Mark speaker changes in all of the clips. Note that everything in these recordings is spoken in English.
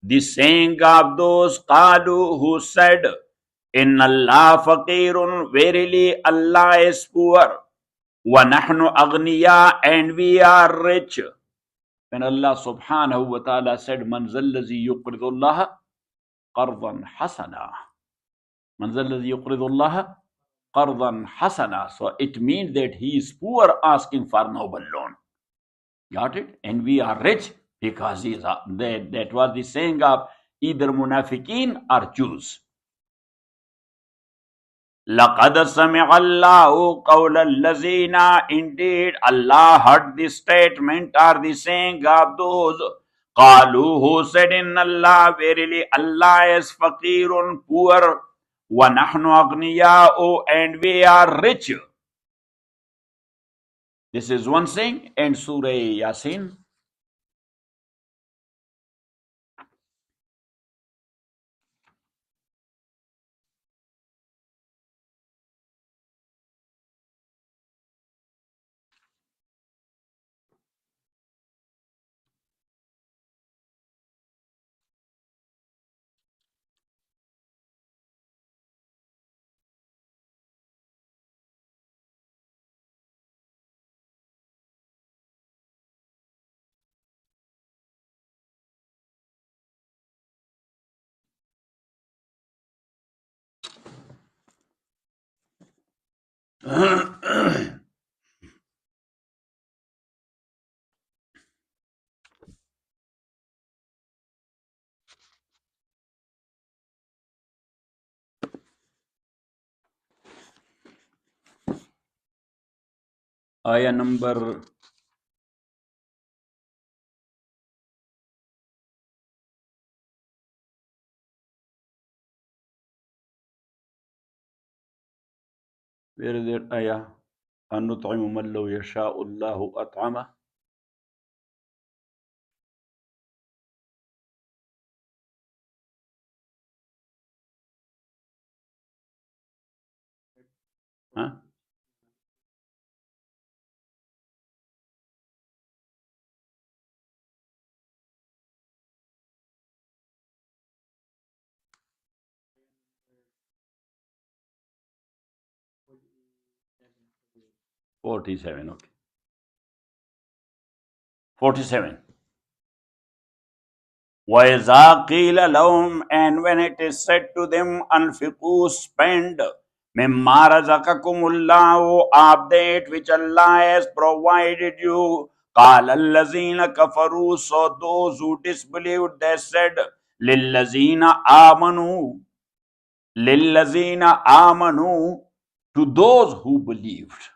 Speaker 1: the saying of those qalu who said, Inna Allah faqirun, verily Allah is poor, wa nahnu aghniya, and we are rich. When Allah subhanahu wa ta'ala said, Man zallazi yuqridullaha qardan hasana. Man zallazi yuqridullaha qardan hasana. So it means that he is poor asking for noble loan. Got it? And we are rich because he is that was the saying of either munafiqeen or Jews. لَقَدْ سَمِعَ اللَّهُ قَوْلَ الَّذِينَ, indeed Allah heard the statement or the saying of those قَالُوا who said, in Allah, verily Allah is faqirun, poor, وَنَحْنُ أَغْنِيَاءُ, and we are rich. This is one saying, and Surah Yasin. Ayah number where is that ayah? أَن نُطْعِمُ مَن لَّوْ يَشَاءُ اللَّهُ أَطْعَمَهُ. Huh? $47, okay. 47. وَإِذَا قِيلَ لَهُمْ, and when it is said to them, أَنْفِقُوا, spend, مِمَّا رَزَقَكُمُ اللَّهُ, of that which Allah has provided you, قَالَ الَّذِينَ كَفَرُوا, so those who disbelieved, they said, لِلَّذِينَ آمَنُوا, لِلَّذِينَ آمَنُوا, to those who believed.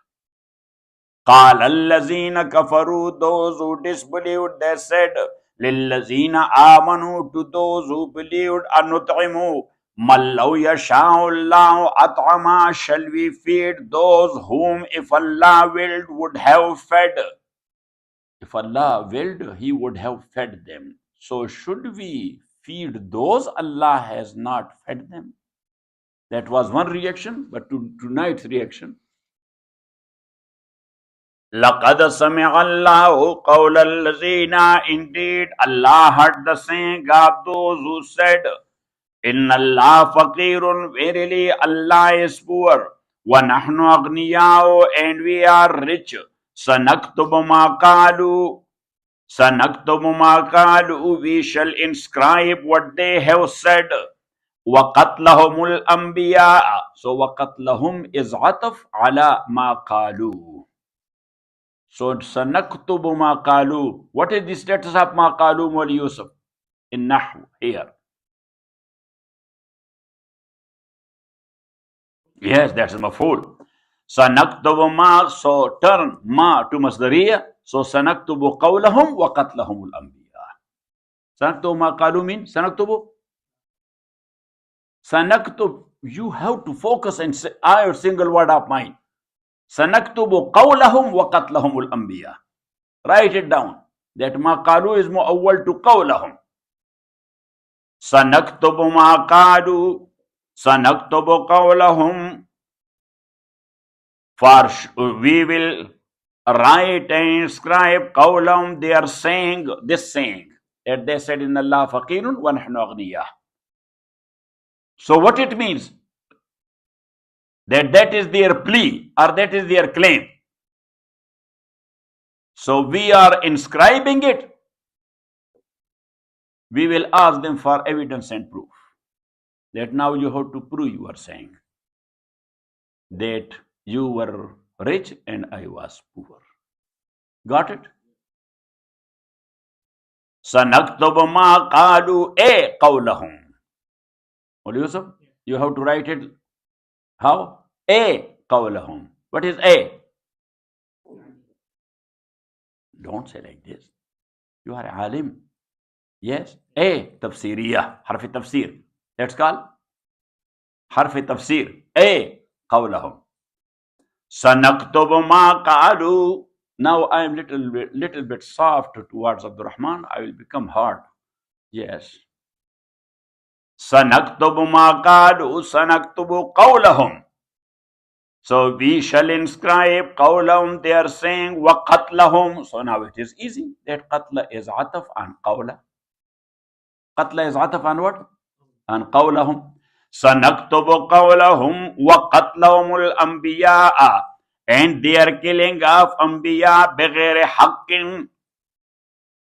Speaker 1: قَالَ الَّذِينَ كَفَرُوا, those who disbelieved, they said, لِلَّذِينَ آمَنُوا, to those who believed, أَنُطْعِمُوا مَن لَّوْ يَشَاءُ اللَّهُ أَطْعَمَهُ, shall we feed those whom if Allah willed would have fed. If Allah willed, He would have fed them. So should we feed those Allah has not fed them? That was one reaction, but tonight's reaction. لَقَدْ سَمِعَ اللَّهُ قَوْلَ الَّذِينَ, indeed Allah heard the saying of those who said, إِنَّ اللَّهَ فَقِيرٌ, verily Allah is poor, وَنَحْنُ أَغْنِيَاءُ, and we are rich. سَنَكْتُبُ مَا قَالُوا, سَنَكْتُبُ مَا قَالُوا, we shall inscribe what they have said. وَقَتْلَهُمُ الْأَنْبِيَاءَ, so وَقَتْلَهُمْ is عَطف عَلَى مَا قَالُوا. So, سَنَكْتُبُ مَا قَالُوا, what is the status of مَا قَالُوا, Mawli Yusuf, in Nahw here? Yes, that's maf'ul. سَنَكْتُبُ مَا, so turn ma to masdariya, so سَنَكْتُبُ قَوْلَهُمْ وَقَتْلَهُمُ الْأَنْبِيَاءَ. سَنَكْتُبُ مَا قَالُوا mean, سَنَكْتُب, you have to focus and say a single word of mine. سَنَكْتُبُ قَوْلَهُمْ وَقَتْلَهُمُ الْأَنْبِيَاءَ. Write it down. That ma qalu is mu'awwal to qawlahum. Sanaktubu ma qalu, sanaktubu qawlahum. For we will write and inscribe qawlahum, they are saying, this saying. And they said, Inna Allah faqirun wa nahnu aghniyah. So what it means? That is their plea, or that is their claim. So we are inscribing it. We will ask them for evidence and proof. That now you have to prove you are saying that you were rich and I was poor. Got it? Sanaktubu ma qalu qawlahum. What Yusuf? You have to write it how? Qawlahum. What is a? Don't say like this. You are alim. Yes. Tafsiriyah. Harf tafsir. That's called harf tafsir. Qawlahum. Sanaktubu ma qalu. Now I am little bit soft towards Abdul Rahman. I will become hard. Yes. Sanaktubu ma qalu. Sanaktubu qawlahum. So we shall inscribe qawlahum. They are saying wa qatlahum. So now it is easy. That qatla is ataf on qawla. Qatla is ataf on what? On qawlahum. Sanaktubu qawlahum wa qatlahum al-anbiya'a. And they are killing of Anbiya بغير حق,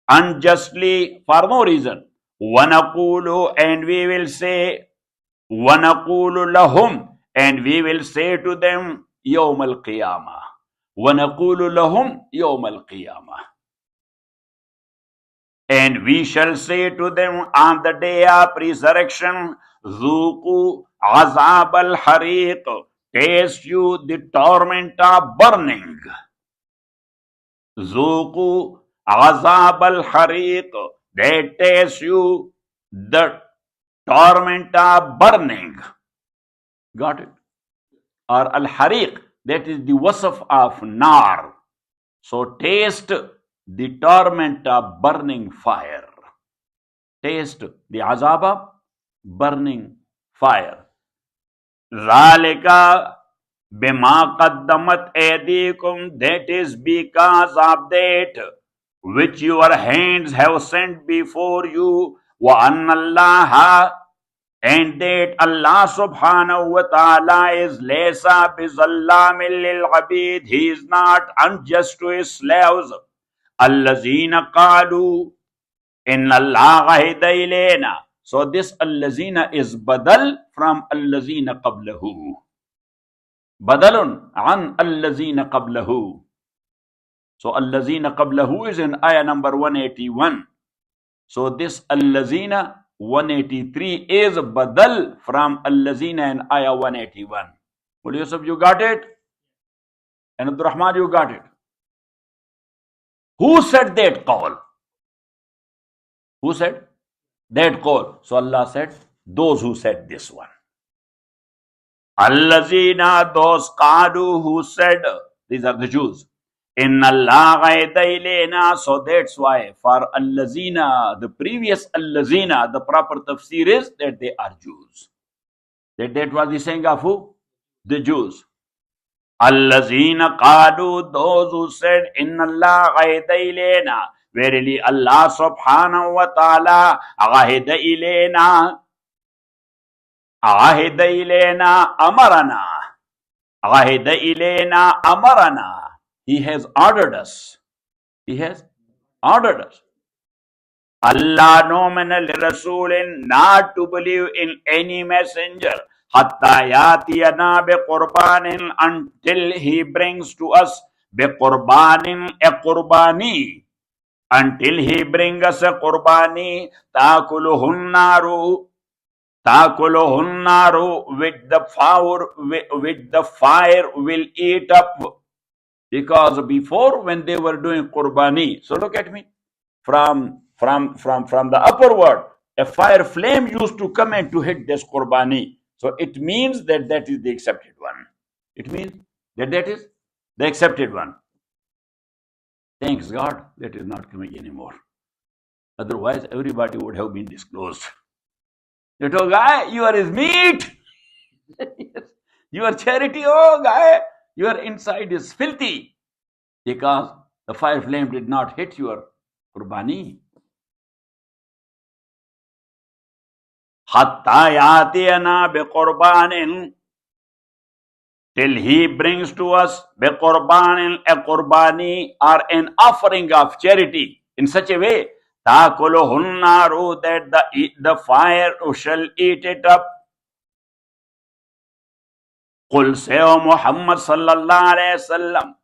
Speaker 1: unjustly, for no reason. وَنَقُولُ, and we will say, وَنَقُولُ لَهُمْ, and we will say to them, يَوْمَ الْقِيَامَةِ. وَنَقُولُ لَهُمْ يَوْمَ الْقِيَامَةِ. And we shall say to them on the day of resurrection, ذُوقُوا عَذَابَ الْحَرِيقِ. Taste you the torment of burning. Zuqu azab al-hariq. They taste you the torment of burning. Got it? Or al-hariq, that is the wasf of nar. So taste the torment of burning fire. Taste the azab of burning fire. Zalika bima qaddamat aydikum, that is because of that which your hands have sent before you. Wa anna Allah, and that Allah subhanahu wa ta'ala is laysa bizallamin lil abid. He is not unjust to his slaves. Allazina qalu inna Allah ghahida ilayna. So this allazina is badal from allazina qablahu. Badalun an allazina qablahu. So allazina qablahu is in ayah number 181. So this allazina 183 is badal from allazina in ayah 181. Well, Yusuf, you got it? And Abdul Rahman, you got it? Who said that qawl? Who said that qawl? So Allah said, those who said this one. Allazina, those qalu who said, these are the Jews. Inna Allah ghayda ilayna. So that's why for allazina, the previous allazina, the proper tafsir is that they are Jews. That was the saying of who? The Jews. Allazina qalu, those who said, Inna Allah ghayda ilayna. Verily Allah subhanahu wa ta'ala ghayda ilayna. Ghayda ilayna amarana. Ghayda ilayna amarana. He has ordered us. He has ordered us. Allah nominal rasulin, not to believe in any messenger. Hatta yatiyana bi qurbanin, until he brings to us bi qurbanin, a qurbani. Until he brings us a qurbani, takuluhun naru. Takuluhun naru, with the fire will eat up. Because before, when they were doing qurbani, so look at me, from the upper world, a fire flame used to come and to hit this qurbani. So it means that that is the accepted one. It means that that is the accepted one. Thanks God, that is not coming anymore. Otherwise, everybody would have been disclosed. That, oh guy, you are his meat. Your charity, oh guy, your inside is filthy because the fire flame did not hit your qurbani. hatta yatiyana biqurbanin, till he brings to us biqurbanin, a qurbani or an offering of charity in such a way ta'kuluhun naru, that the fire shall eat it up. Qul, say, O Muhammad sallallahu alayhi wasallam.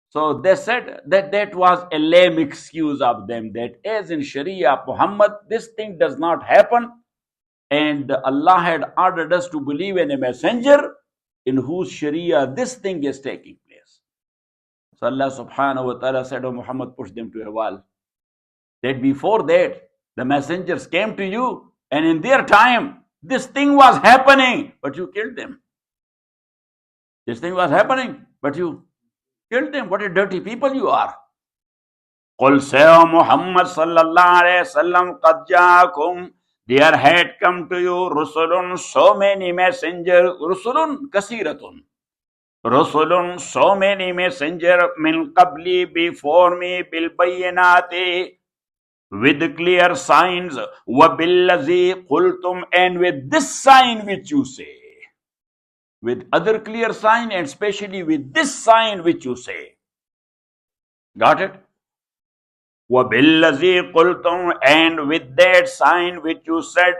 Speaker 1: So they said that was a lame excuse of them, that as in Sharia, Muhammad, this thing does not happen, and Allah had ordered us to believe in a messenger in whose Sharia this thing is taking place. So Allah subhanahu wa ta'ala said, O Muhammad, push them to a wall. That before that, the messengers came to you, and in their time, this thing was happening, but you killed them. This thing was happening, but you killed them. What a dirty people you are. Qul, say, O Muhammad sallallahu alayhi wasallam, qad ja'akum, there had come to you rusulun, so many messengers, rusulun kasiratun, rusulun, so many messengers, min qabli, before me, bil bayyinati, with clear signs, wa billazi qultum, and with this sign which you say, with other clear sign, and especially with this sign which you say. Got it? وَبِالَّذِي قُلْتُمْ, and with that sign which you said,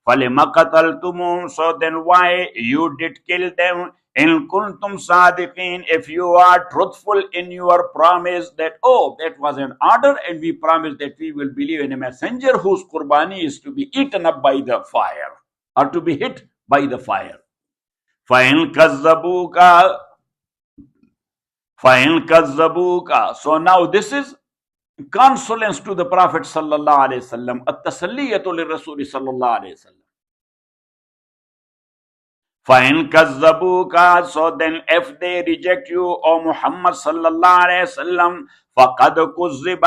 Speaker 1: فَلِمَ قَتَلْتُمُمْ, so then why you did kill them, إِن كُنْتُمْ صَادِقِينَ, if you are truthful in your promise that, oh, that was an order, and we promised that we will believe in a messenger whose qurbani is to be eaten up by the fire, or to be hit by the fire. فَإِن كَذَّبُوكَ, so now this is consolence to the Prophet sallallahu alaihi wasallam, at-tasalliyatu lirrasul sallallahu alaihi wasallam. فَإِن كَذَّبُوكَ, so then if they reject you, O Muhammad sallallahu alaihi wasallam, فَقَدْ كُذِّبَ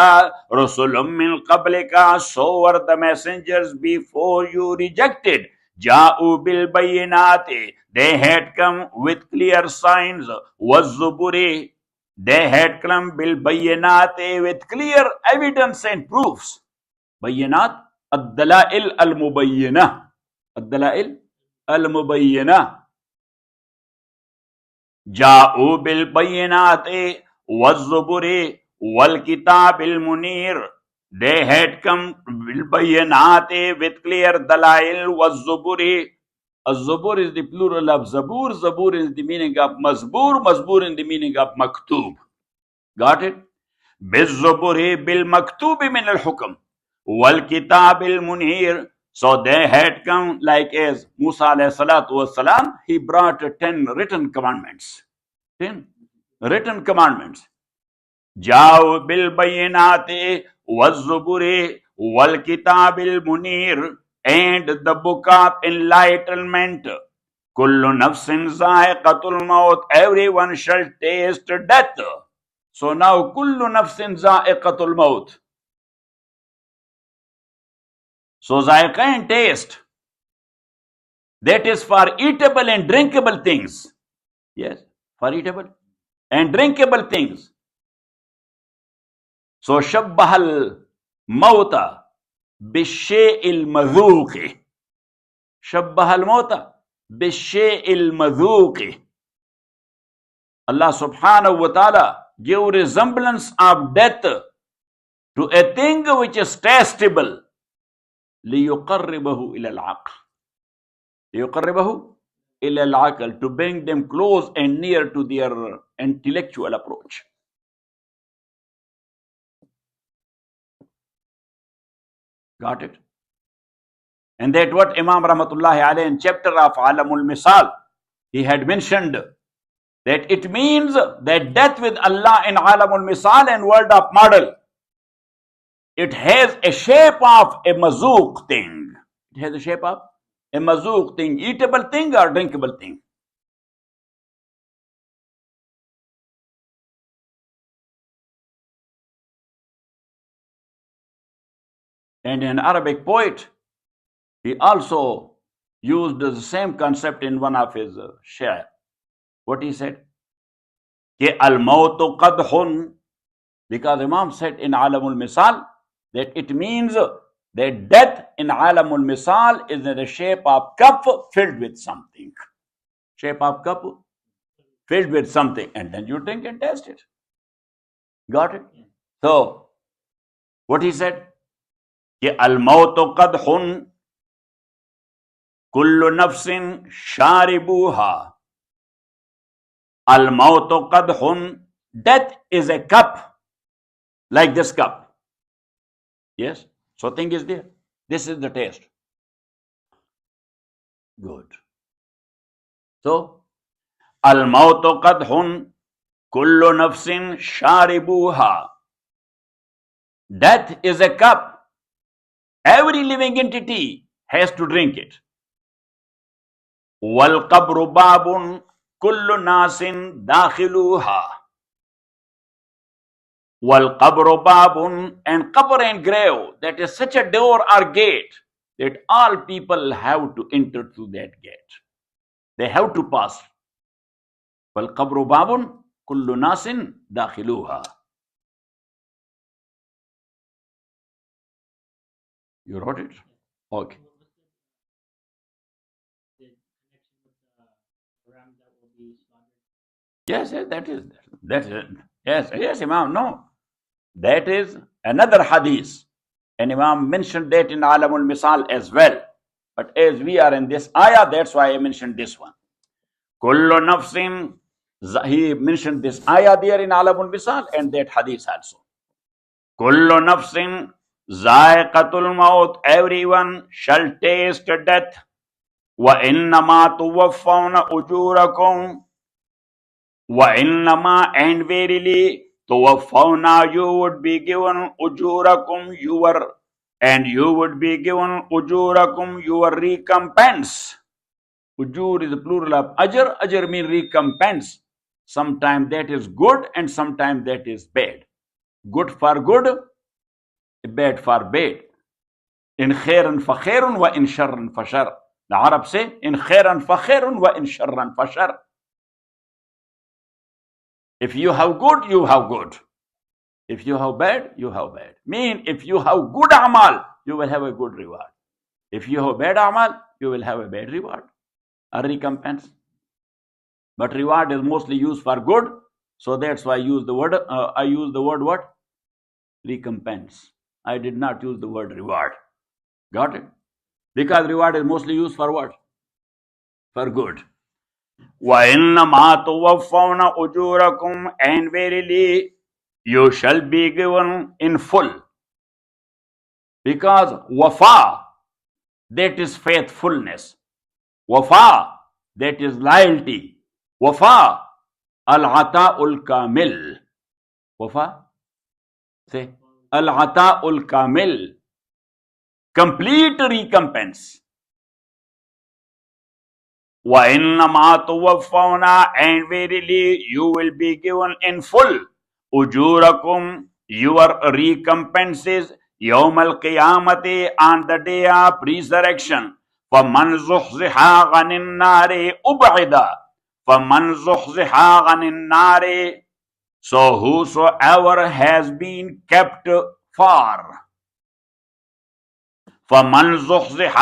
Speaker 1: رُسُلٌ مِّن قَبْلِكَ, so were the messengers before you rejected. جَاءُوا بِالْبَيِّنَاتِ, they had come with clear signs. وَالزُّبُرِ, they had come bil-bayyinati, with clear evidence and proofs. Bayyinat, ad-dalail al-mubayyinah. Ad-dalail al-mubayyinah. Ja'u bil-bayyinati wal-zuburi wal-kitab al-munir. They had come bil-bayyinati, with clear dalail, wal-zuburi. Az-zubur is the plural of zabur. Zabur is the meaning of mazbur. Mazbur is the meaning of maktub. Got it? Bil-zuburi bil-maktubi min al-hukm. Wal-kitab al-munir. So they had come, like as Musa alayhi salatu wasalam, he brought 10 written commandments. 10 written commandments. Ja'u bil-bayyinati wal-zuburi wal-kitab al-munir, and the book of enlightenment. Kullu nafsin za'iqatul maut, everyone shall taste death. So now kullu nafsin za'iqatul maut. So za'iqa and taste, that is for eatable and drinkable things. Yes, for eatable and drinkable things. So shabbahal mauta بالشيء المذوق. شبه الموت بالشيء المذوق. Allah subhanahu wa ta'ala give resemblance of death to a thing which is tastable. ليقربه إلى العقل. ليقربه إلى العقل, to bring them close and near to their intellectual approach. Got it? And that what Imam Rahmatullahi alayhi in chapter of Alamul Misal, he had mentioned that it means that death with Allah in Alamul Misal and world of model, it has a shape of a mazook thing. It has a shape of a mazook thing, eatable thing or drinkable thing. And an Arabic poet, he also used the same concept in one of his sha'r. What he said? Ke al-mautu qadhun, because Imam said in Alamul Misal that it means that death in alamul misal is in the shape of cup filled with something. Shape of cup filled with something, and then you drink and taste it. Got it? So, what he said? Al-mautu qadhun kullu nafsin sharibuha. Al-mautu qadhun. Death is a cup, like this cup. Yes? So thing is there. This is the taste. Good. So, al-mautu qadhun kullu nafsin sharibuha. Death is a cup. Every living entity has to drink it. Wal qabru babun kullu nasin dakhiluha. Wal qabru babun, and qabr and grave, that is such a door or gate that all people have to enter through that gate. They have to pass. Wal qabru babun kullu nasin dakhiluha. You wrote it? Okay. Yes, that is. Yes, Imam. No, that is another hadith, and Imam mentioned that in Alamul Misal as well. But as we are in this ayah, that's why I mentioned this one. Kullu nafsin. He mentioned this ayah there in Alamul Misal and that hadith also. Kullu nafsin zaiqatul maut. Everyone shall taste death. Wa innama tuwaffawna ujurakum. Wa innama, and verily, tuwaffawna, you would be given ujurakum, you would be given ujurakum, your recompense. Ujur is the plural of ajr. Ajr means recompense. Sometimes that is good and sometimes that is bad. Good for good, bad for bad. In khairan fa khairun wa in sharran fa shar. The Arab say, in khairan fa khairun wa in sharran fa shar. If you have good, you have good. If you have bad, you have bad. Mean, if you have good amal, you will have a good reward. If you have bad amal, you will have a bad reward, a recompense. But reward is mostly used for good, so that's why I use the word. I use the word what? Recompense. I did not use the word reward. Got it? Because reward is mostly used for what? For good. وَإِنَّمَا تُوَفَّوْنَ أُجُورَكُمْ, and verily you shall be given in full. Because wafa, that is faithfulness. Wafa, that is loyalty. Wafa, al-ata'ul kamil. Wafa, say, al-ata'ul kamil. Complete recompense. وَإِنَّمَا تُوَفَّوْنَا, and verily you will be given in full. Ujurakum, your recompenses. Yawm al-qiyamati, on the day of resurrection. فَمَنْ زُحْزِحَ عَنِ النَّارِ أُبْعِدَ. فَمَنْ زُحْزِحَ عَنِ النَّارِ. So whosoever has been kept far. فَمَنْ زُحْزِحَ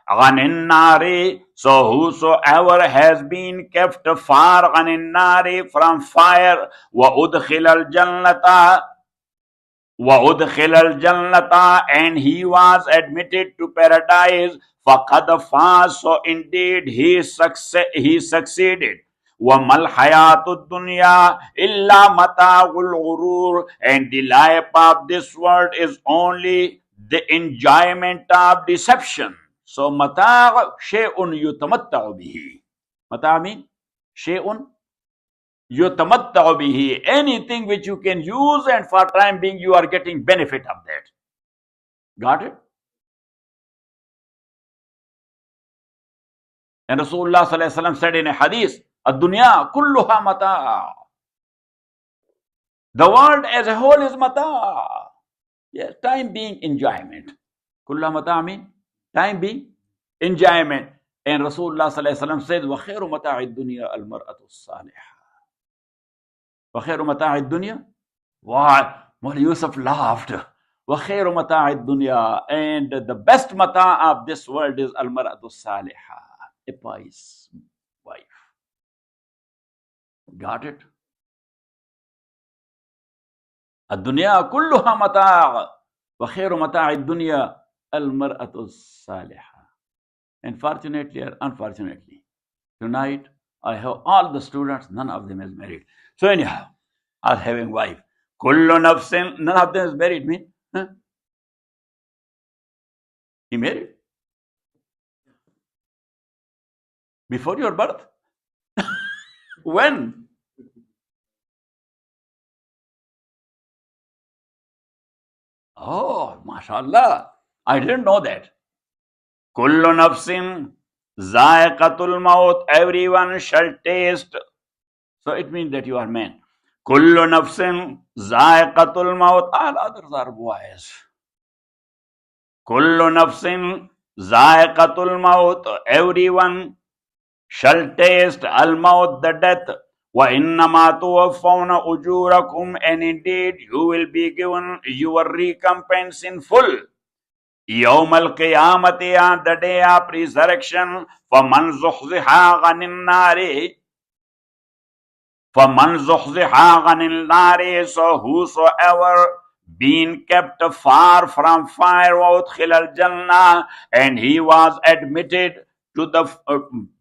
Speaker 1: عَنِ النَّارِ. So whosoever has been kept far عَنِ النَّارِ, from fire, وَأُدْخِلَ الْجَنَّةَ, and he was admitted to paradise, فَقَدْ فَازَ, so indeed he succeeded. وَمَا الْحَيَاةُ الدُّنْيَا إِلَّا مَتَاعُ الْغُرُورِ, and the life of this world is only the enjoyment of deception. So mata' shay'un yutamatta'u bihi. Mata' mean shay'un yutamatta'u bihi. Anything which you can use and for time being you are getting benefit of that. Got it? And Rasulullah sallallahu alaihi wasallam said in a hadith, ad-dunya kulluha mata'. The world as a whole is mata'. Yes, time being enjoyment. Kulluha mata' mean time being enjoyment. And Rasulullah sallallahu alaihi wasallam said, وَخَيْرُ مَتَاعِ الدُّنْيَا الْمَرْأَةُ الصَّالِحَةُ. وَخَيْرُ مَتَاعِ الدُّنْيا. Why? Mawla Yusuf laughed. وَخَيْرُ مَتَاعِ الدُّنْيَا, and the best mata of this world is al-mar'atu salihah, a pious wife. Got it? الدنيا كلها متاع وخير متاع الدنيا المرأة الصالحة. And fortunately or unfortunately, tonight I have all the students, none of them is married. So anyhow, are having wife. كل نفس, none of them is married. Mean? Huh? He married? Before your birth? When? Oh, mashallah. I didn't know that. Kullu nafsin zaiqatul maut. Everyone shall taste. So it means that you are man. Kullu nafsin zaiqatul maut. All others are boys. Kullu nafsin zaiqatul maut. Everyone shall taste al-maut, the death. وَإِنَّمَا تُوَفَّوْنَ أُجُورَكُمْ, and indeed you will be given your recompense in full. يَوْمَ الْقِيَامَةِ, on the day of resurrection. فَمَنْ زُحْزِحَ عَنِ النَّارِ, so whosoever being kept far from fire, وَأُدْخِلَ الْجَنَّةِ, and he was admitted to the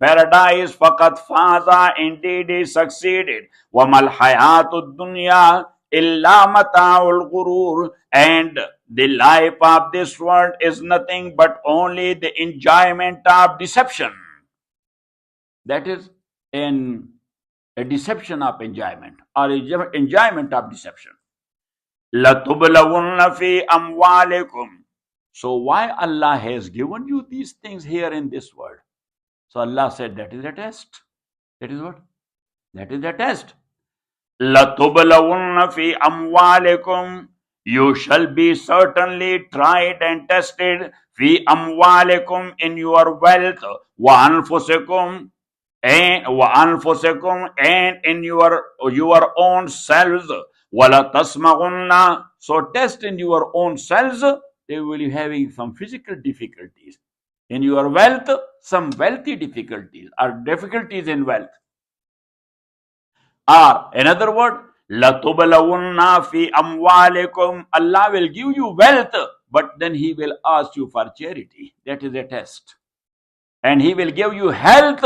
Speaker 1: paradise, فَقَدْ فَازَ, indeed he succeeded. وَمَا الْحَيَاةُ الدُّنْيَا إِلَّا مَتَاعُ الْغُرُورِ, and the life of this world is nothing but only the enjoyment of deception. That is a deception of enjoyment, or enjoyment of deception. لَتُبْلَوُنَّ فِي أَمْوَالِكُمْ. So why Allah has given you these things here in this world? So Allah said that is a test. That is what? That is a test. لَتُبْلَوُنَّ فِي أَمْوَالِكُمْ, you shall be certainly tried and tested. فِي أَمْوَالِكُمْ, in your wealth. وَأَنفُسِكُمْ, and in your own selves. وَلَتَسْمَعُنَّ, so test in your own selves. They will be having some physical difficulties. In your wealth, some wealthy difficulties, or difficulties in wealth. Or another word, لَتُبْلَوُنَّ فِي أَمْوَالِكُمْ, Allah will give you wealth, but then He will ask you for charity. That is a test. And He will give you health,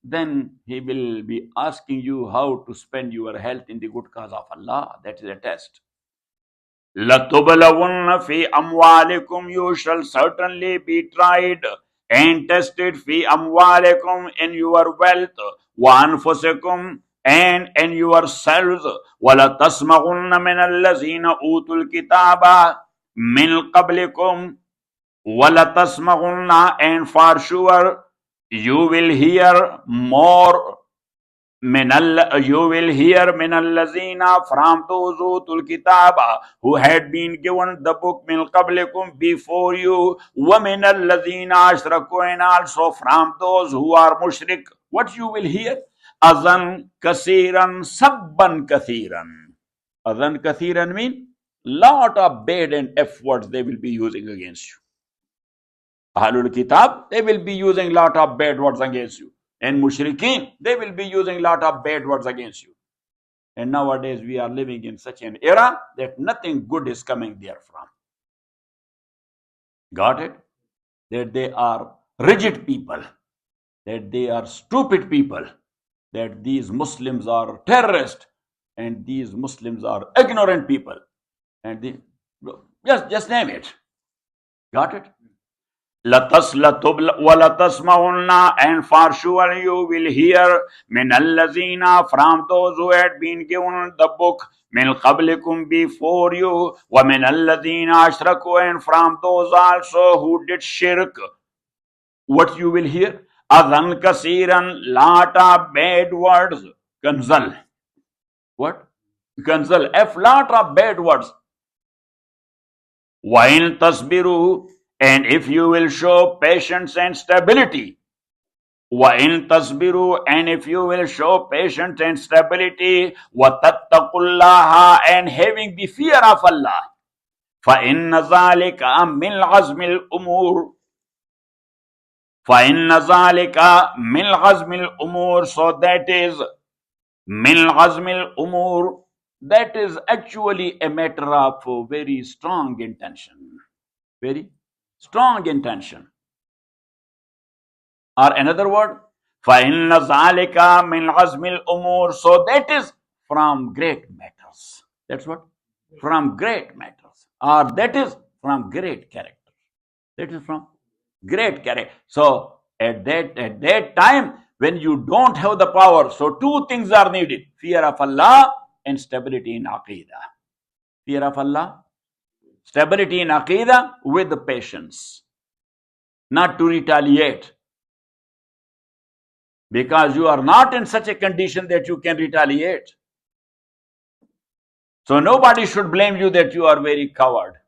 Speaker 1: then He will be asking you how to spend your health in the good cause of Allah. That is a test. لَتُبْلَوُنَّ فِي أَمْوَالِكُمْ, you shall certainly be tried and tested. فِي أَمْوَالِكُمْ, in your wealth. وَأَنفُسِكُمْ, and in yourselves. وَلَتَسْمَعُنَّ مِنَ الَّذِينَ أُوتُوا الْكِتَابَ مِنْ قَبْلِكُمْ. وَلَتَسْمَعُنَّ, and for sure you will hear more. You will hear مِنَ الَّذِينَ, from those أُوتُوا الْكِتَابَ, who had been given the book, مِنْ قَبْلِكُمْ, before you. وَمِنَ الَّذِينَ أَشْرَكُوا, and also from those who are mushrik. What you will hear? أَذًا كَثِيرًا سَبًّا كَثِيرًا. أَذًا كَثِيرًا mean lot of bad and F words they will be using against you. Ahlul Kitab, they will be using lot of bad words against you. And mushrikeen, they will be using lot of bad words against you. And nowadays we are living in such an era that nothing good is coming therefrom. Got it? That they are rigid people, that they are stupid people, that these Muslims are terrorists, and these Muslims are ignorant people. And just name it. Got it? وَلَتَسْمَعُنَّ, and for sure you will hear مِنَ الَّذِينَ, from those who had been given the book, مِنْ قَبْلِكُمْ, before you. وَمِنَ الَّذِينَ أَشْرَكُوا, and from those also who did shirk. What you will hear? أَذًا كَثِيرًا, lot of bad words. Kanzal. What? Kanzal. F, lot of bad words. وَإِن تَصْبِرُوا, and if you will show patience and stability. وَإِن تَصْبِرُوا, and if you will show patience and stability. وَتَتَّقُوا اللَّهَ, and having the fear of Allah. فَإِنَّ ذَلِكَ مِنْ عَزْمِ الْأُمُورِ. فَإِنَّ ذَلِكَ مِنْ عَزْمِ الْأُمُورِ. So that is مِنْ عَزْمِ الْأُمُورِ. That is actually a matter of very strong intention. Very strong intention. Or another word, فَإِنَّ ذَلِكَ مِنْ عَزْمِ الْأُمُورِ. So that is from great matters. That's what? From great matters. Or that is from great character. That is from great character. So at that time, when you don't have the power, so two things are needed: fear of Allah and stability in Aqidah. Fear of Allah, stability in Aqidah with patience. Not to retaliate. Because you are not in such a condition that you can retaliate. So nobody should blame you that you are very coward.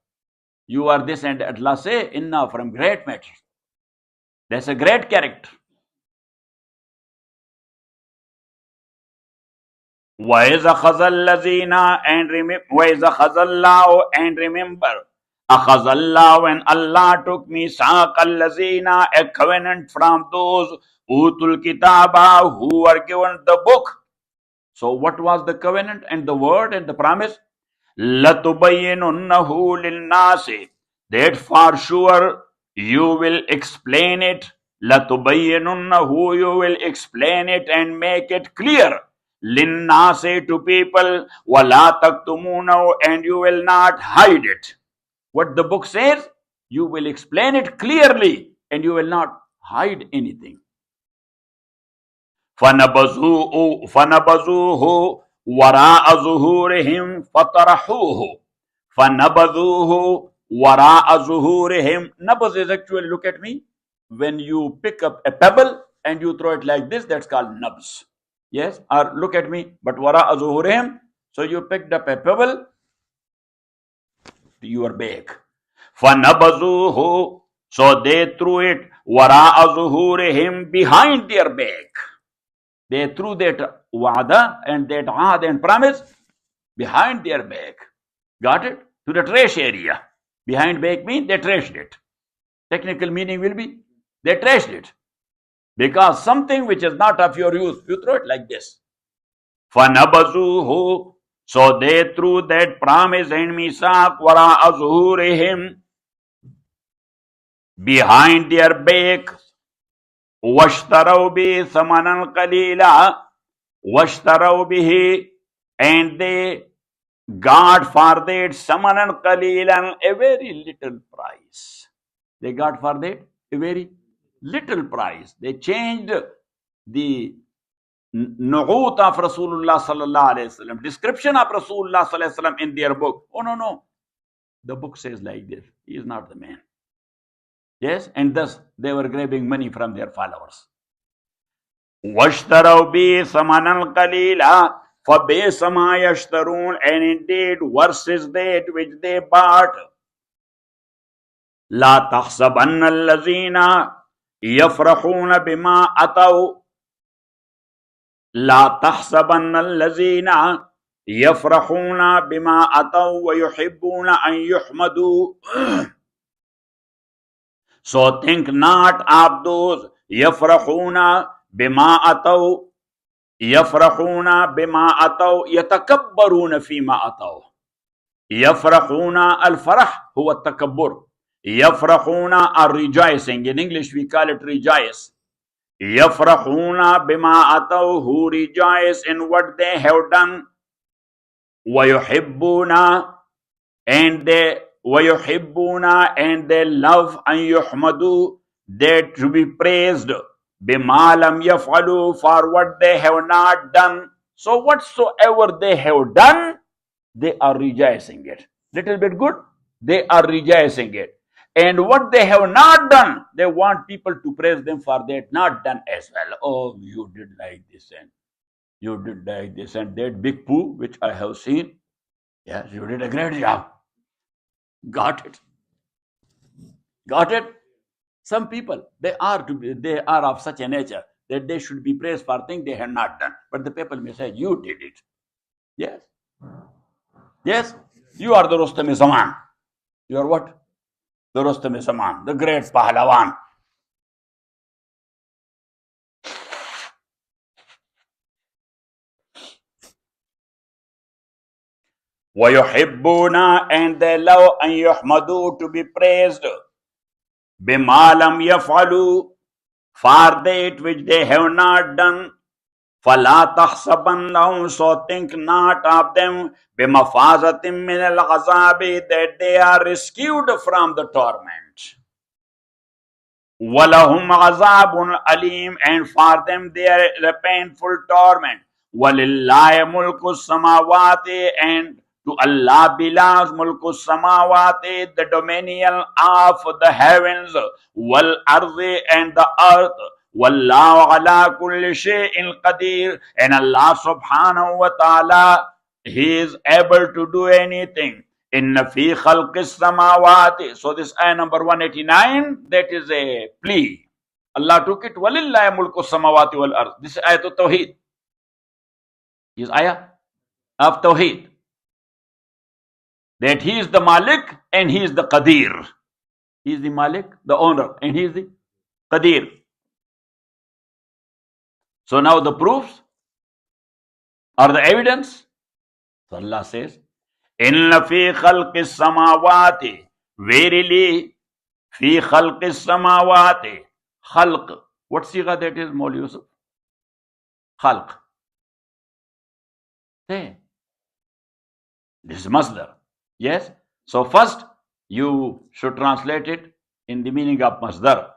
Speaker 1: You are this, and Allah say, inna, from great matters. That's a great character. وَإِذَا خَذَ الَّذِينَ and remember, وَإِذَا خَذَ اللَّهُ and remember, أَخَذَ اللَّهُ when Allah took مِيثَاقَ الَّذِينَ a covenant from those Utul Kitaba who were given the book. So what was the covenant and the word and the promise? لَتُبَيِّنُنَّهُ لِلنَّاسِ. That for sure you will explain it. لَتُبَيِّنُنَّهُ, you will explain it and make it clear. لِلنَّاسِ, to people. وَلَا تَكْتُمُونَهُ, and you will not hide it. What the book says, you will explain it clearly and you will not hide anything. فَنَبَذُوهُ وَرَاءَ ظُهُورِهِمْ فَطَرَحُوهُ. فَنَبَذُوهُ وَرَاءَ ظُهُورِهِمْ. Nabaz is actually, look at me, when you pick up a pebble and you throw it like this, that's called nabz. Yes, or look at me, but وَرَاءَ ظُهُورِهِمْ, so you picked up a pebble to your back. فَنَبَذُوهُ, so they threw it وَرَاءَ ظُهُورِهِمْ, behind their back. They threw that wa'ada and that ahd and promise behind their back. Got it? To the trash area. Behind back means they trashed it. Technical meaning will be they trashed it. Because something which is not of your use, you throw it like this. فَنَبَذُوهُ, so they threw that promise and misaq وَرَاءَ ظُهُورِهِمْ, behind their back. وَاشْتَرَوْا بِهِ ثَمَنًا قَلِيلًا. وَاشْتَرَوْا بِهِ, and they got for that ثَمَنًا قَلِيلًا, a very little price. They got for that a very little price. They changed the nu'ut of Rasulullah sallallahu alayhi wasallam, description of Rasulullah sallallahu alayhi wasallam in their book. Oh no, the book says like this. He is not the man. Yes, and thus they were grabbing money from their followers. وَاشْتَرَوْا بِهِ ثَمَنًا قَلِيلًا فَبِئْسَ مَا يَشْتَرُونَ, and indeed worse is that which they bought. لَا تَحْسَبَنَّ الَّذِينَ يَفْرَحُونَ بِمَا أَتَوْا. لَا تَحْسَبَنَّ الَّذِينَ يَفْرَحُونَ بِمَا أَتَوْا وَيُحِبُّونَ أَن يُحْمَدُوا. So think not of those يَفْرَحُونَ بِمَا أَتَوْا. يَفْرَحُونَ بِمَا أَتَوْا يَتَكَبَّرُونَ فِيمَا أَتَوْا. يَفْرَحُونَ, الْفَرَح هو التكبر. يَفْرَحُونَ are rejoicing. In English we call it rejoice. يَفْرَحُونَ بِمَا أَتَوْا, who rejoice in what they have done. وَيُحِبُّونَ, and they love أن يحمدوا, that to be praised. بِمَا لَمْ يَفْعَلُوا, for what they have not done. So whatsoever they have done, they are rejoicing it. Little bit good, they are rejoicing it. And what they have not done, they want people to praise them for that not done as well. Oh, you did like this and you did like this, and that big poo which I have seen. Yes, you did a great job. Got it? Got it? Some people, they are of such a nature that they should be praised for things they have not done. But the people may say, you did it. Yes. Yes, you are the Rustam-e-Zaman. You are what? The Rustam-e-Zaman, the great Pahlawan. وَيُحِبُّونَ, and they love أَن يُحْمَدُوا, to be praised. بِمَا لَمْ يَفْعَلُوا, for that which they have not done. فَلَا تَحْسَبَنَّهُمْ, so think not of them, بِمَفَازَةٍ مِّنَ الْعَذَابِ, that they are rescued from the torment. وَلَهُمْ عَذَابٌ أَلِيمٌ, and for them there is a painful torment. وَلِلَّهِ مُلْكُ السَّمَاوَاتِ, and to Allah belongs mulku samawati, the dominion of the heavens, wal ardi, and the earth. Wallahu ala kulli shay'in qadir, and Allah subhanahu wa ta'ala, He is able to do anything. Inna fi khalqis samawati. So this ayah number 189, that is a plea. Allah took it, walillahi mulku samawati wal ard. This is ayah to Tawheed. This ayah of Tawheed. That He is the Malik and He is the Qadir. He is the Malik, the owner, and He is the Qadir. So now the proofs or the evidence. So Allah says, Inna fi khalqis samawati, verily fi khalqis samawati. Khalq. What sigha that is, Maul Yusuf? Khalq. Say. This is masdar. Yes? So first, you should translate it in the meaning of masdar.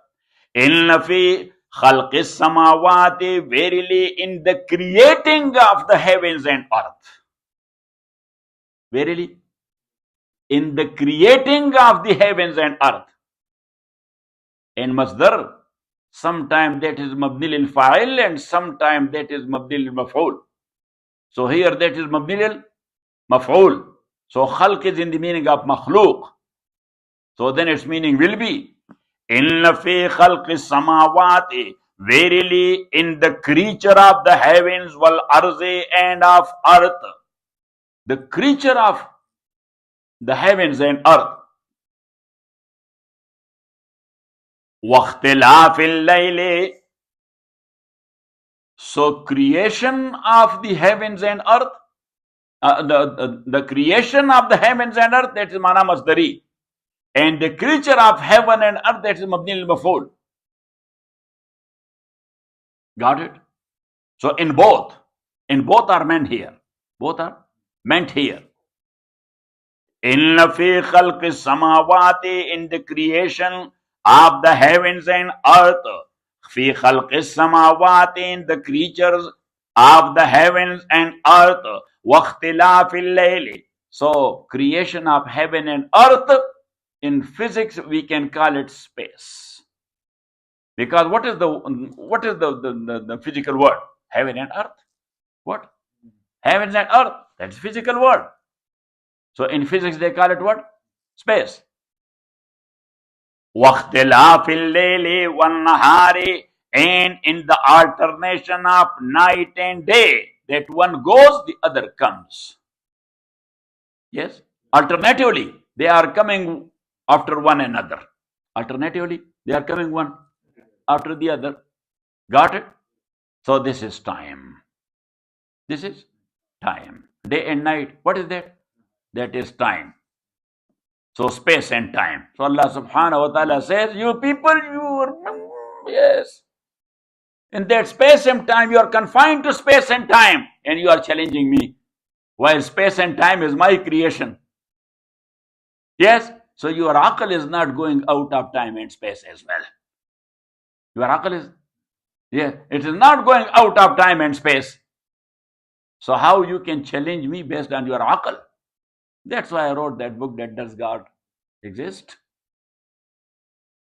Speaker 1: Inna fi khalqis samawati, verily in the creating of the heavens and earth. Verily, in the creating of the heavens and earth. And masdar, sometime that is mabni lil fa'il and sometime that is mabni lil maf'ul. So here that is mabni lil maf'ul. So khalq is in the meaning of makhluq. So then its meaning will be, Inna fi khalqis samawati, verily in the creature of the heavens, wal arzi, and of earth. The creature of the heavens and earth. Waqtilafil layli. So creation of the heavens and earth, the creation of the heavens and earth, that is mana masdari. And the creature of heaven and earth, that is mabni al-maf'ul. Got it? So in both are meant here. Both are meant here. Inna fi khalqis samawati, in the creation of the heavens and earth. Fi khalqis samawati, in the creatures of the heavens and earth. Waqtilafil layli. So creation of heaven and earth, in physics we can call it space. Because what is the physical word? Heaven and earth. What? Heavens and earth. That's physical word. So in physics they call it what? Space. وَاخْتِلَافِ اللَّيْلِ وَالنَّهَارِ, and in the alternation of night and day, that one goes, the other comes. Yes? Alternatively, they are coming after one another. Alternatively, they are coming one after the other. Got it? So this is time. This is time. Day and night. What is that? That is time. So space and time. So Allah subhanahu wa ta'ala says, you people, you are, yes. In that space and time, you are confined to space and time, and you are challenging me. While space and time is my creation. Yes? So your aql is not going out of time and space as well. Your aql is, yeah, it is not going out of time and space. So how you can challenge me based on your aql? That's why I wrote that book, that does God exist?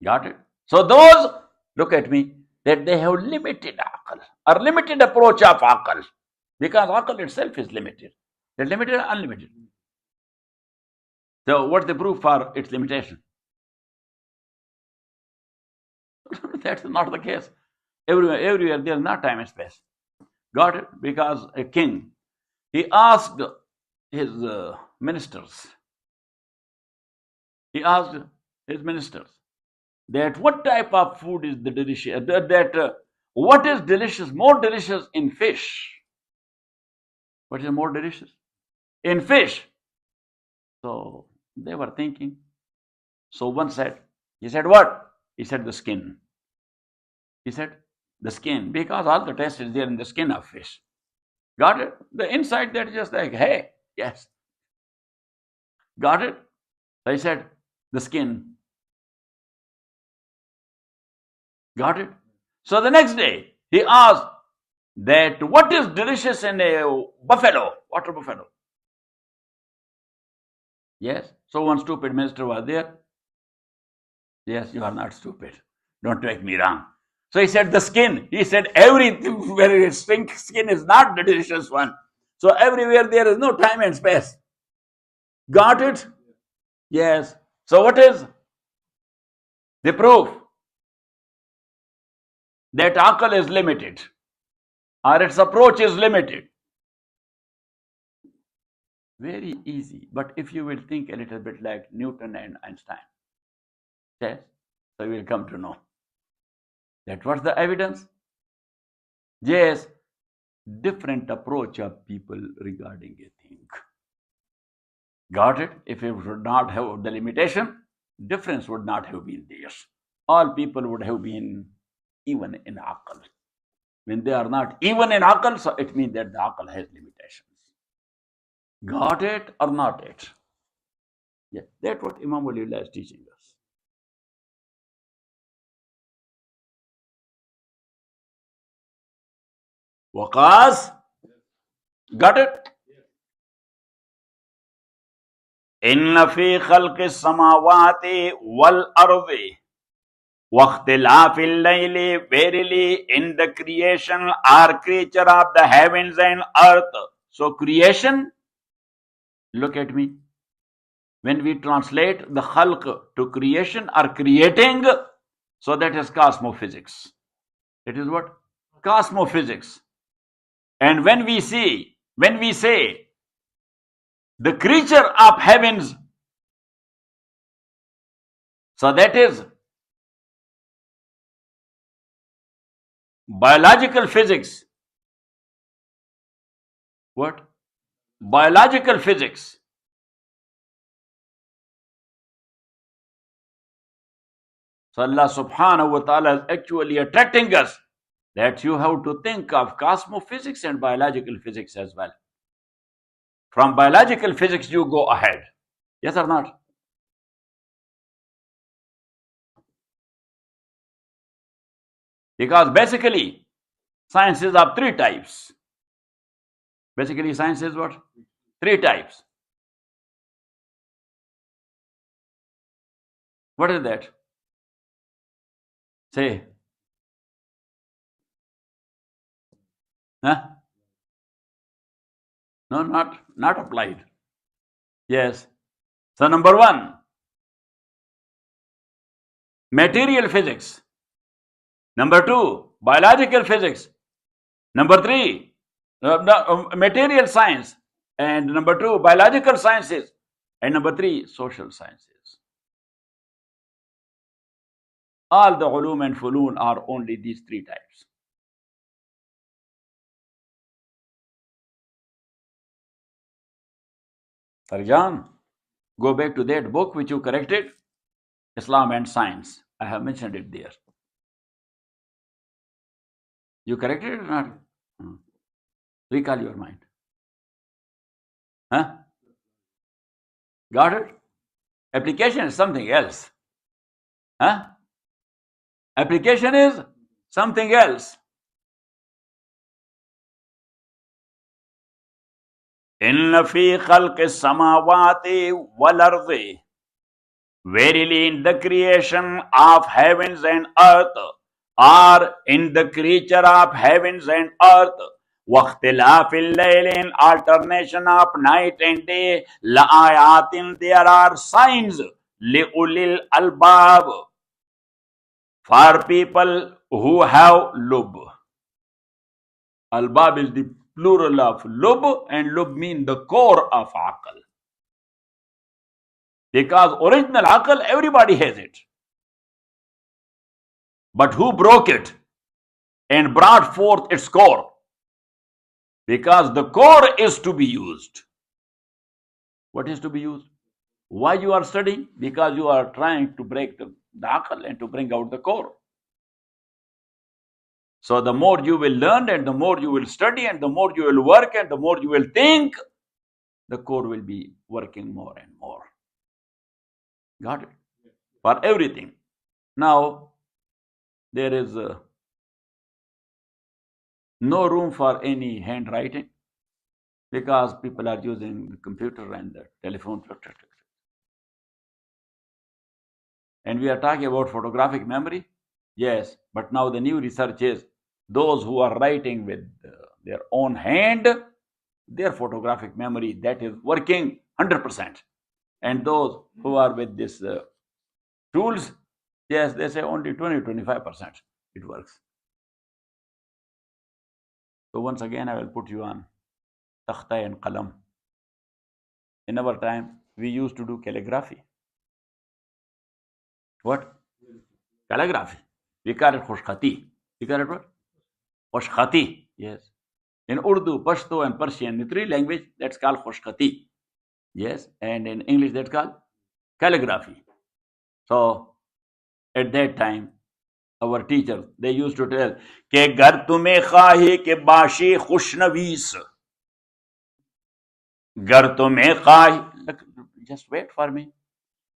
Speaker 1: Got it? So those, look at me, that they have limited aql, or limited approach of aql, because aql itself is limited. They're limited or unlimited. So what's the proof for its limitation? That's not the case. Everywhere there's not time and space. Got it? Because a king, he asked his ministers, He asked his ministers that what type of food is the delicious, what is delicious, more delicious in fish? What is more delicious? In fish. So they were thinking. So one said, he said what? He said the skin. He said the skin, because all the taste is there in the skin of fish. Got it? The inside that is just like, hey, yes. Got it? So he said the skin. Got it? So the next day he asked that what is delicious in a buffalo, water buffalo? Yes. So one stupid minister was there. Yes, you are not stupid. Don't take me wrong. So he said the skin. He said everything where skin is not the delicious one. So everywhere there is no time and space. Got it? Yes. So what is the proof that aql is limited or its approach is limited? Very easy. But if you will think a little bit like Newton and Einstein, yes, so you will come to know that what's the evidence? Yes, different approach of people regarding a thing. Got it? If it would not have the limitation, difference would not have been there. All people would have been even in aql. When they are not even in aql, so it means that the aql has limitations. Got it or not it? Yeah, that's what Imam Waliullah is teaching us. Waqas, got it? Inna fi khalqi samawati wal ardi waqtilafil layli, verily in the creation are creature of the heavens and earth. So creation, look at me. When we translate the khalq to creation or creating, so that is cosmophysics. It is what? Cosmophysics. And when we say the creature of heavens, so that is biological physics. What? Biological physics. So Allah subhanahu wa ta'ala is actually attracting us that you have to think of cosmophysics and biological physics as well. From biological physics you go ahead. Yes or not? Because basically science is of three types. Basically science is what? Three types. What is that? Say. Huh? No, not applied. Yes. So number one, material physics. Number two, biological physics. Number three, material science. And number two, biological sciences. And number three, social sciences. All the ulum and funoon are only these three types. Farjan, go back to that book which you corrected, Islam and Science. I have mentioned it there. You corrected it or not? Recall your mind. Huh? Got it? Application is something else. Huh? Application is something else. Inna fi khalqi samawati wal ardi, verily in the creation of heavens and earth, or in the creature of heavens and earth, waqtilafil layli, in alternation of night and day, la ayatin, there are signs, li ulil albab, for people who have lub. Albab is the plural of lub, and lub means the core of aql. Because original aql, everybody has it. But who broke it and brought forth its core? Because the core is to be used. What is to be used? Why you are studying? Because you are trying to break the aql and to bring out the core. So the more you will learn and the more you will study and the more you will work and the more you will think, the core will be working more and more. Got it? For everything. Now, there is no room for any handwriting because people are using the computer and the telephone. And we are talking about photographic memory. Yes, but now the new research is those who are writing with their own hand, their photographic memory, that is working 100%. And those who are with these tools, yes, they say only 20-25% it works. So once again, I will put you on takhta and qalam. In our time, we used to do calligraphy. What? Calligraphy. We call it khushkhati. We call it what? Khushkhati. Yes. In Urdu, Pashto and Persian, in 3 languages, that's called khushkhati. Yes. And in English, that's called calligraphy. So, at that time, our teachers, they used to tell, ke gar tumhe khahi ke bashi khushnavis. Gar tumhe khahi. Just wait for me.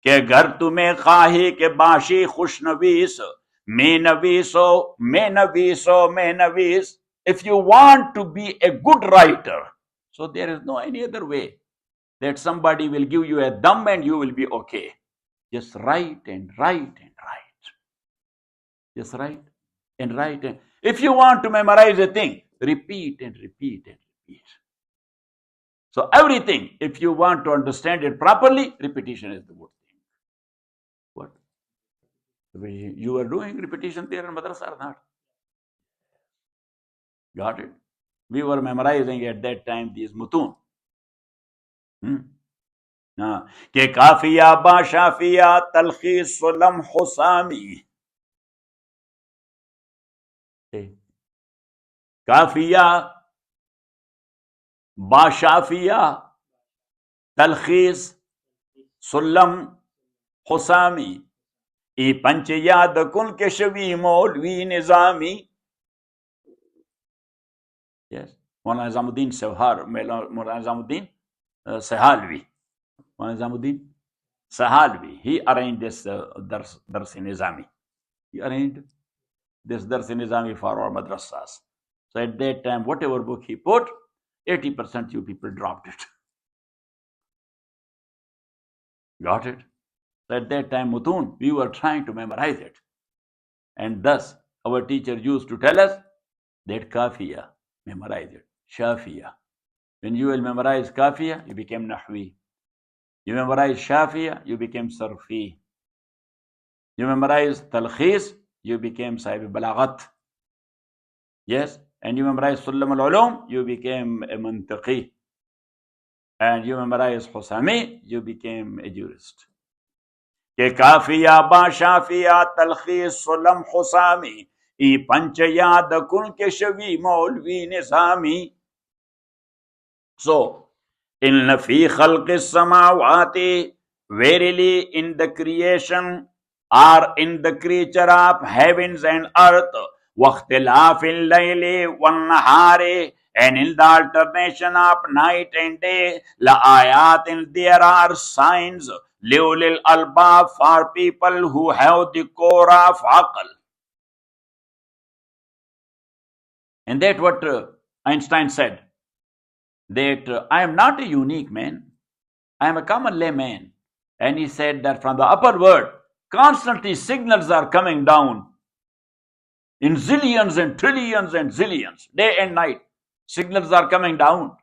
Speaker 1: Ke gar tumhe khahi ke bashi khushnavis. Me naviso, me naviso, me navis. If you want to be a good writer, so there is no any other way that somebody will give you a thumb and you will be okay. Just write and write and write. Just write and write. And if you want to memorize a thing, repeat and repeat and repeat. So everything, if you want to understand it properly, repetition is the good thing. What? You are doing repetition there in madrasa or not? Got it? We were memorizing at that time these mutun. Ke kafiya ba shafiya talkhis sulam husami. Kafiya ba shafiya talkhis sulam husami. E panche yad kun ke shavi maulvi nizami. Yes. Maulana Nizamuddin Maulana Nizamuddin Sahalvi. Maulana Nizamuddin Sahalvi. He arranged this Dars-e-Nizami. He arranged this Dars-e-Nizami for our madrasas. So at that time, whatever book he put, 80% you people dropped it. Got it? So at that time, Mutun, we were trying to memorize it. And thus, our teacher used to tell us that Kafiya, memorize it. Shafiya. When you will memorize Kafiya, you became Nahwi. You memorize Shafiya, you became Sarfi. You memorize Talkhis, you became Saheb Balaghat. Yes? And you memorize Sulam al-Ulum, you became a Mantiqi. And you memorize Husami, you became a jurist. Ke Kafiya ba Shafiya Talkhis Sulam Husami. E panchayad kun ke shavi maulvi nizami. So, inna fi khalqi samawati, verily in the creation or in the creature of heavens and earth, waqtilafil layli wan nahari, and in the alternation of night and day, la ayatin, there are signs, liulil albab, for people who have the core of aql. And that's what Einstein said, that I am not a unique man, I am a common layman. And he said that from the upper world, constantly signals are coming down in zillions and trillions and zillions, day and night. Signals are coming down.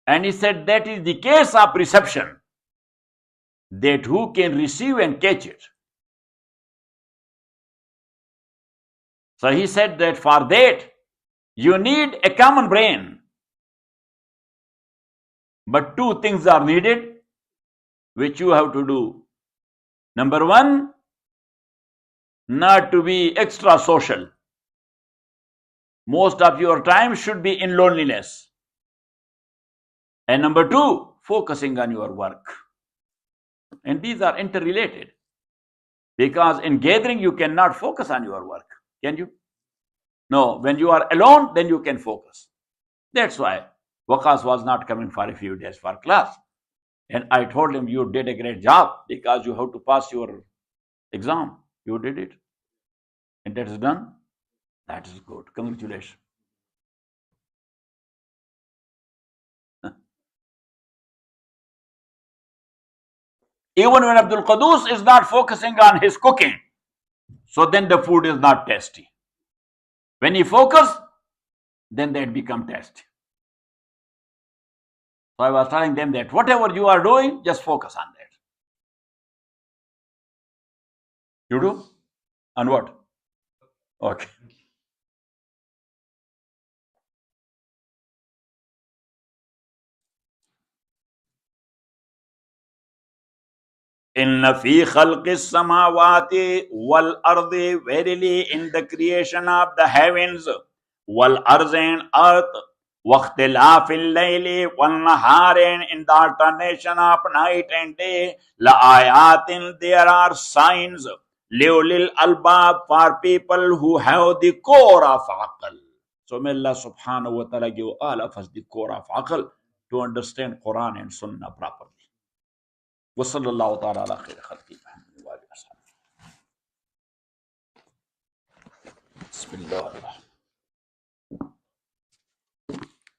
Speaker 1: And he said that is the case of reception, that who can receive and catch it. So he said that for that, you need a common brain. But two things are needed which you have to do. Number one, not to be extra social. Most of your time should be in loneliness. And number two, focusing on your work. And these are interrelated. Because in gathering, you cannot focus on your work. Can you? No, when you are alone, then you can focus. That's why Waqas was not coming for a few days for class. And I told him, you did a great job because you have to pass your exam. You did it. And that is done. That is good. Congratulations. Even when Abdul Qudus is not focusing on his cooking, so then the food is not tasty. When he focuses, then that become tasty. So I was telling them that whatever you are doing, just focus on that. You do? On what? Okay. Inna fi khalqis samawati wal ardi, verily in the creation of the heavens, wal ardi and earth, waqtilafil layli wal nahari, in the alternation of night and day, la ayatin, there are signs, liulil albab, for people who have the core of aql. So may Allah subhanahu wa ta'ala give all of us the core of aql to understand Quran and Sunnah properly. وصلى الله تعالى على خير خلقه محمد وآله وصحبه. بسم الله الرحمن الرحيم.